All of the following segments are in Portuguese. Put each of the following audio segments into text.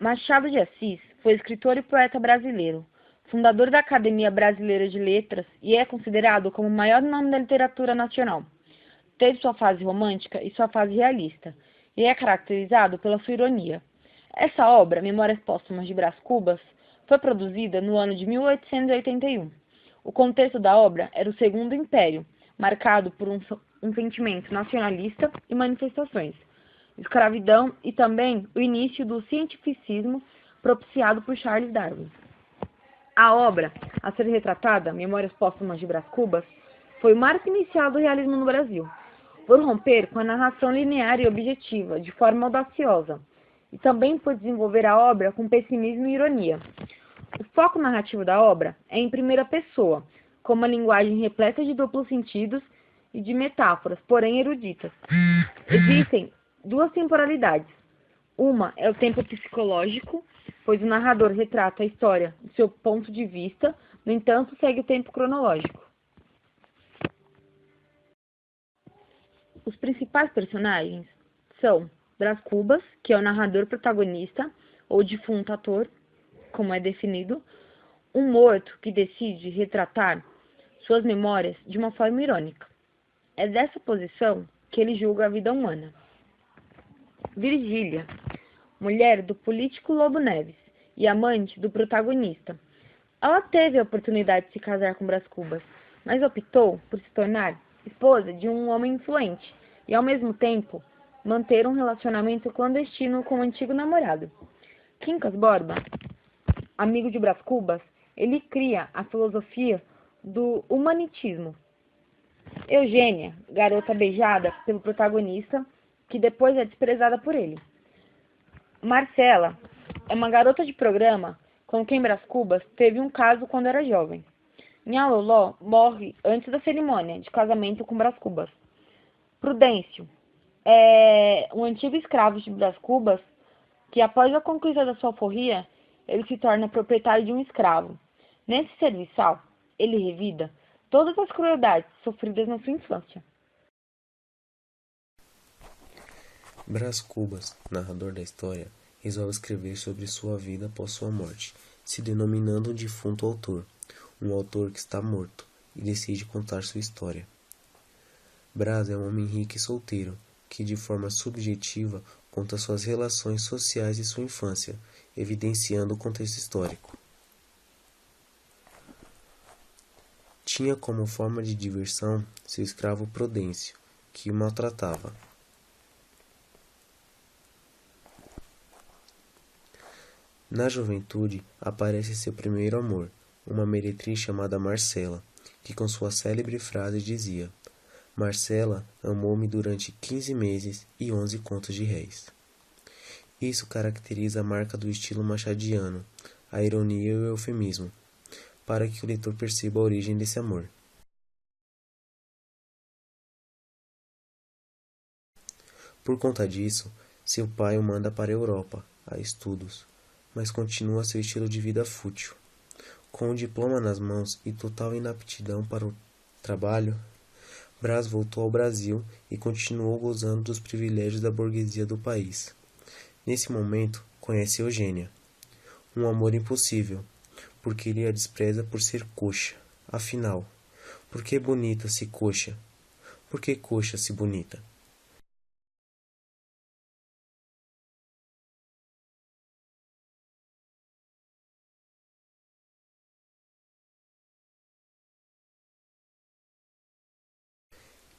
Machado de Assis foi escritor e poeta brasileiro, fundador da Academia Brasileira de Letras e é considerado como o maior nome da literatura nacional. Teve sua fase romântica e sua fase realista, e é caracterizado pela sua ironia. Essa obra, Memórias Póstumas de Brás Cubas, foi produzida no ano de 1881. O contexto da obra era o Segundo Império, marcado por um sentimento nacionalista e manifestações, escravidão e também o início do cientificismo propiciado por Charles Darwin. A obra a ser retratada, Memórias Póstumas de Brás Cubas, foi o marco inicial do realismo no Brasil, por romper com a narração linear e objetiva, de forma audaciosa, e também por desenvolver a obra com pessimismo e ironia. O foco narrativo da obra é em primeira pessoa, com uma linguagem repleta de duplos sentidos e de metáforas, porém eruditas. Existem duas temporalidades. Uma é o tempo psicológico, pois o narrador retrata a história do seu ponto de vista, no entanto, segue o tempo cronológico. Os principais personagens são Brás Cubas, que é o narrador protagonista, ou defunto ator, como é definido, um morto que decide retratar suas memórias de uma forma irônica. É dessa posição que ele julga a vida humana. Virgília, mulher do político Lobo Neves e amante do protagonista. Ela teve a oportunidade de se casar com Brás Cubas, mas optou por se tornar esposa de um homem influente e, ao mesmo tempo, manter um relacionamento clandestino com o antigo namorado. Quincas Borba, amigo de Brás Cubas, ele cria a filosofia do humanitismo. Eugênia, garota beijada pelo protagonista, que depois é desprezada por ele. Marcela é uma garota de programa com quem Brás Cubas teve um caso quando era jovem. Nhaloló morre antes da cerimônia de casamento com Brás Cubas. Prudêncio é um antigo escravo de Brás Cubas que, após a conquista da sua alforria, ele se torna proprietário de um escravo. Nesse serviçal, ele revida todas as crueldades sofridas na sua infância. Brás Cubas, narrador da história, resolve escrever sobre sua vida após sua morte, se denominando um defunto autor, um autor que está morto, e decide contar sua história. Brás é um homem rico e solteiro, que de forma subjetiva conta suas relações sociais e sua infância, evidenciando o contexto histórico. Tinha como forma de diversão seu escravo Prudêncio, que o maltratava. Na juventude, aparece seu primeiro amor, uma meretriz chamada Marcela, que com sua célebre frase dizia: Marcela amou-me durante 15 meses e 11 contos de réis. Isso caracteriza a marca do estilo machadiano, a ironia e o eufemismo, para que o leitor perceba a origem desse amor. Por conta disso, seu pai o manda para a Europa, a estudos, mas continua seu estilo de vida fútil. Com o diploma nas mãos e total inaptidão para o trabalho, Brás voltou ao Brasil e continuou gozando dos privilégios da burguesia do país. Nesse momento, conhece Eugênia. Um amor impossível, porque ele a despreza por ser coxa. Afinal, por que bonita se coxa? Por que coxa se bonita?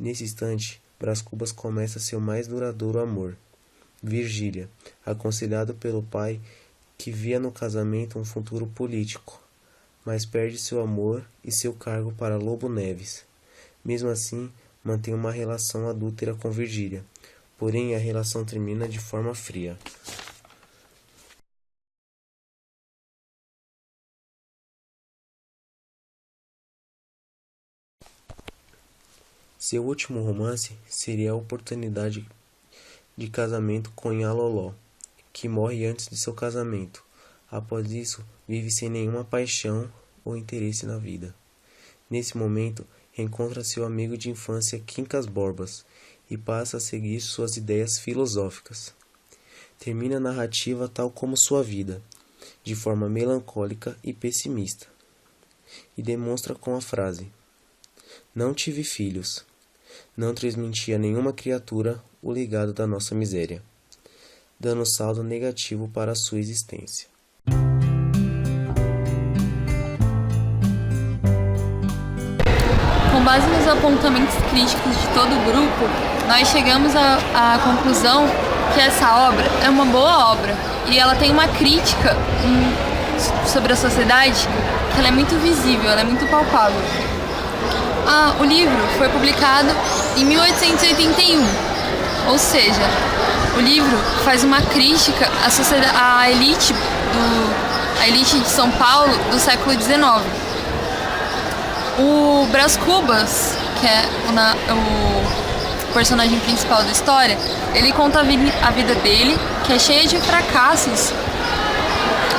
Nesse instante, Brás Cubas começa seu mais duradouro amor. Virgília, aconselhado pelo pai que via no casamento um futuro político, mas perde seu amor e seu cargo para Lobo Neves. Mesmo assim, mantém uma relação adúltera com Virgília, porém a relação termina de forma fria. Seu último romance seria a oportunidade de casamento com Nhaloló, que morre antes de seu casamento. Após isso, vive sem nenhuma paixão ou interesse na vida. Nesse momento, reencontra seu amigo de infância Quincas Borbas e passa a seguir suas ideias filosóficas. Termina a narrativa tal como sua vida, de forma melancólica e pessimista, e demonstra com a frase: "Não tive filhos", não transmitia a nenhuma criatura o legado da nossa miséria, dando saldo negativo para a sua existência. Com base nos apontamentos críticos de todo o grupo, nós chegamos à conclusão que essa obra é uma boa obra e ela tem uma crítica sobre a sociedade que ela é muito visível, ela é muito palpável. O livro foi publicado em 1881, ou seja, o livro faz uma crítica à elite de São Paulo do século XIX. O Brás Cubas, que é o personagem principal da história, ele conta a vida dele, que é cheia de fracassos,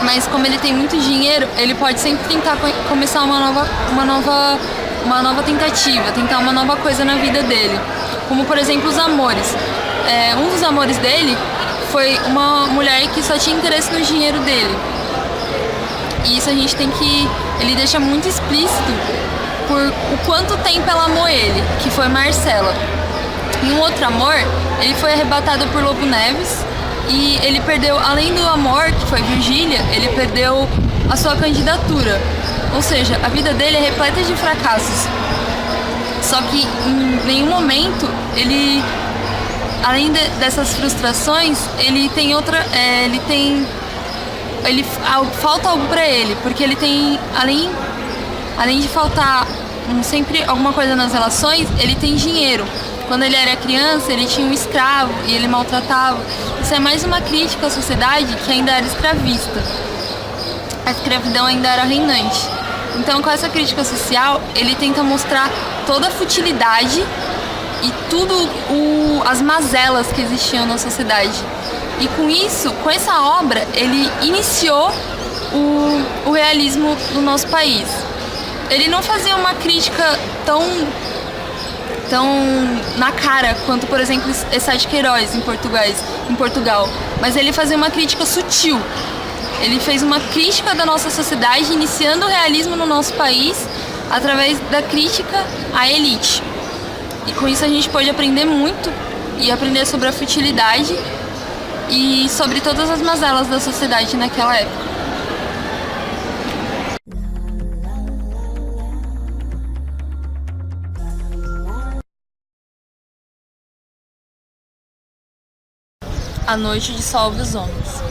mas como ele tem muito dinheiro, ele pode sempre tentar começar uma nova tentativa, tentar uma nova coisa na vida dele, como por exemplo os amores. Um dos amores dele foi uma mulher que só tinha interesse no dinheiro dele, e isso ele deixa muito explícito por o quanto tempo ela amou ele, que foi Marcela. Em um outro amor, ele foi arrebatado por Lobo Neves e ele perdeu, além do amor, que foi Virgília, ele perdeu a sua candidatura. Ou seja, a vida dele é repleta de fracassos. Só que em nenhum momento ele, além dessas frustrações, falta algo pra ele, porque ele tem, além de faltar sempre alguma coisa nas relações, ele tem dinheiro. Quando ele era criança, ele tinha um escravo e ele maltratava. Isso é mais uma crítica à sociedade que ainda era escravista. A escravidão ainda era reinante. Então, com essa crítica social, ele tenta mostrar toda a futilidade e as mazelas que existiam na sociedade. E com isso, com essa obra, ele iniciou o realismo no nosso país. Ele não fazia uma crítica tão na cara quanto, por exemplo, Eça de Queiroz em Portugal, mas ele fazia uma crítica sutil. Ele fez uma crítica da nossa sociedade, iniciando o realismo no nosso país através da crítica à elite. E com isso a gente pode aprender muito e aprender sobre a futilidade e sobre todas as mazelas da sociedade naquela época. A noite dissolve os homens.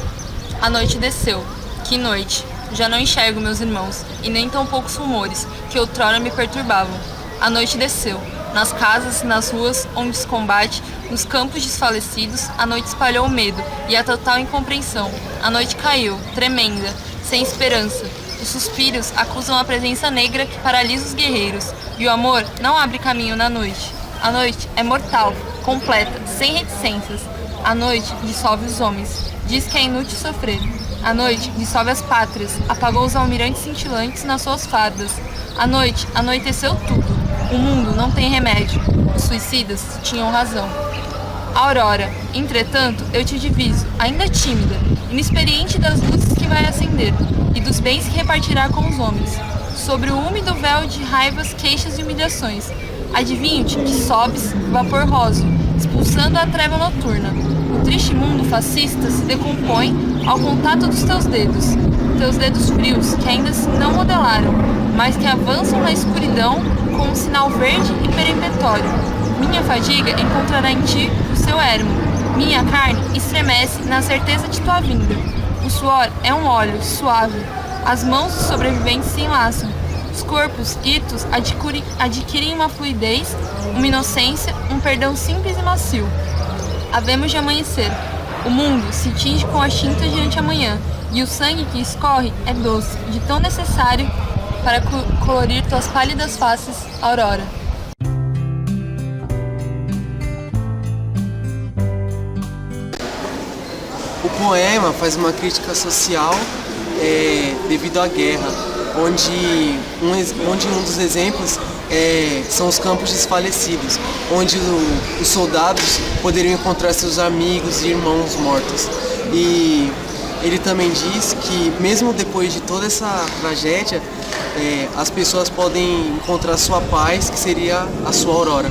A noite desceu. Que noite! Já não enxergo meus irmãos, e nem tão poucos rumores que outrora me perturbavam. A noite desceu. Nas casas, nas ruas, onde se combate, nos campos desfalecidos, a noite espalhou o medo e a total incompreensão. A noite caiu, tremenda, sem esperança. Os suspiros acusam a presença negra que paralisa os guerreiros, e o amor não abre caminho na noite. A noite é mortal, completa, sem reticências. A noite dissolve os homens, diz que é inútil sofrer. A noite dissolve as pátrias, apagou os almirantes cintilantes nas suas fardas. A noite anoiteceu tudo. O mundo não tem remédio. Os suicidas tinham razão. Aurora, entretanto, eu te diviso, ainda tímida, inexperiente das luzes que vai acender e dos bens que repartirá com os homens. Sobre o úmido véu de raivas, queixas e humilhações, adivinho-te que sobes, vapor rosa, expulsando a treva noturna. O triste mundo fascista se decompõe ao contato dos teus dedos frios que ainda se não modelaram, mas que avançam na escuridão com um sinal verde e peremptório. Minha fadiga encontrará em ti o seu ermo. Minha carne estremece na certeza de tua vinda. O suor é um óleo suave. As mãos dos sobreviventes se enlaçam. Os corpos hirtos adquirem uma fluidez, uma inocência, um perdão simples e macio. Havemos de amanhecer. O mundo se tinge com as tintas diante amanhã, e o sangue que escorre é doce, de tão necessário para colorir tuas pálidas faces, Aurora. O poema faz uma crítica social devido à guerra, onde um dos exemplos são os campos desfalecidos, onde os soldados poderiam encontrar seus amigos e irmãos mortos. E ele também diz que mesmo depois de toda essa tragédia, as pessoas podem encontrar sua paz, que seria a sua aurora.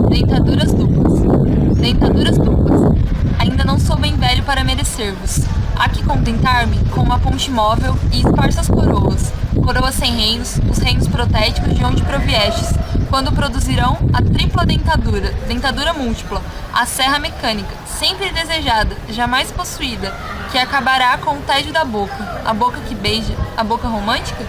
Dentaduras duplas. Dentaduras duplas. Ainda não sou bem velho para merecer-vos. Há que contentar-me com uma ponte móvel e esparsas coroas. Coroas sem reinos, os reinos protéticos de onde proviestes, quando produzirão a tripla dentadura, dentadura múltipla, a serra mecânica, sempre desejada, jamais possuída, que acabará com o tédio da boca, a boca que beija, a boca romântica?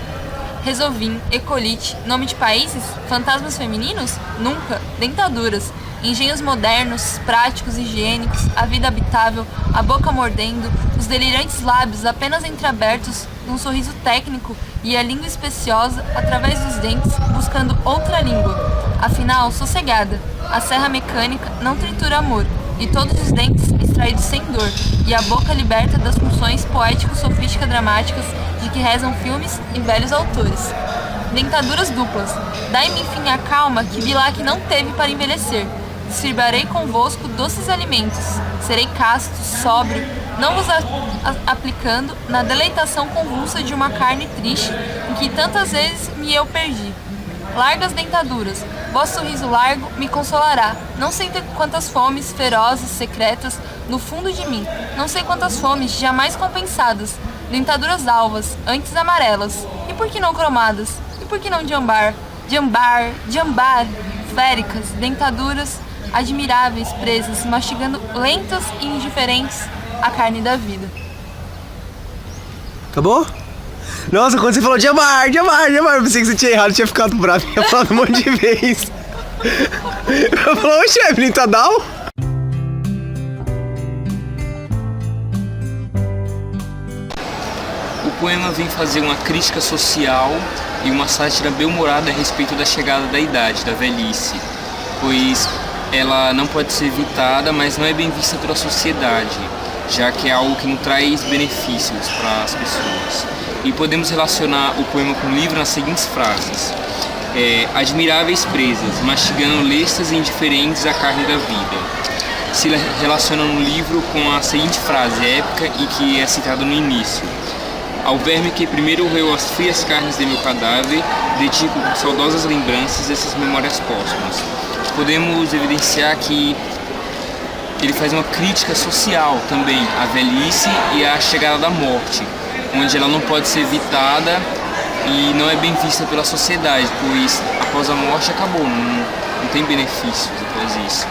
Resolvim, Ecolite, nome de países? Fantasmas femininos? Nunca. Dentaduras. Engenhos modernos, práticos, higiênicos, a vida habitável, a boca mordendo, os delirantes lábios apenas entreabertos, num sorriso técnico e a língua especiosa através dos dentes, buscando outra língua. Afinal, sossegada, a serra mecânica não tritura amor, e todos os dentes extraídos sem dor, e a boca liberta das funções poético-sofística-dramáticas de que rezam filmes e velhos autores. Dentaduras duplas. Dai-me enfim a calma que Bilac não teve para envelhecer. Distribuirei convosco doces alimentos. Serei casto, sóbrio, não vos aplicando na deleitação convulsa de uma carne triste em que tantas vezes me eu perdi. Largas dentaduras, vosso sorriso largo me consolará. Não sei quantas fomes ferozes, secretas, no fundo de mim. Não sei quantas fomes jamais compensadas. Dentaduras alvas, antes amarelas. E por que não cromadas? E por que não de ambar? De ambar, de ambar. Féricas, dentaduras admiráveis, presas, mastigando lentas e indiferentes a carne da vida. Acabou? Nossa, quando você falou de amar, eu pensei que você tinha errado, tinha ficado bravo, tinha falado um monte de vezes. Eu falei, oxe, Evelyn, tá down? O poema vem fazer uma crítica social e uma sátira bem-humorada a respeito da chegada da idade, da velhice, pois ela não pode ser evitada, mas não é bem vista pela sociedade, já que é algo que não traz benefícios para as pessoas. E podemos relacionar o poema com o livro nas seguintes frases. Admiráveis presas, mastigando lestas e indiferentes à carne da vida. Se relaciona no livro com a seguinte frase épica e que é citada no início. Ao verme que primeiro roeu as frias carnes de meu cadáver, dedico com saudosas lembranças essas memórias póstumas. Podemos evidenciar que ele faz uma crítica social também à velhice e à chegada da morte, onde ela não pode ser evitada e não é bem vista pela sociedade, pois após a morte acabou, não tem benefícios após isso.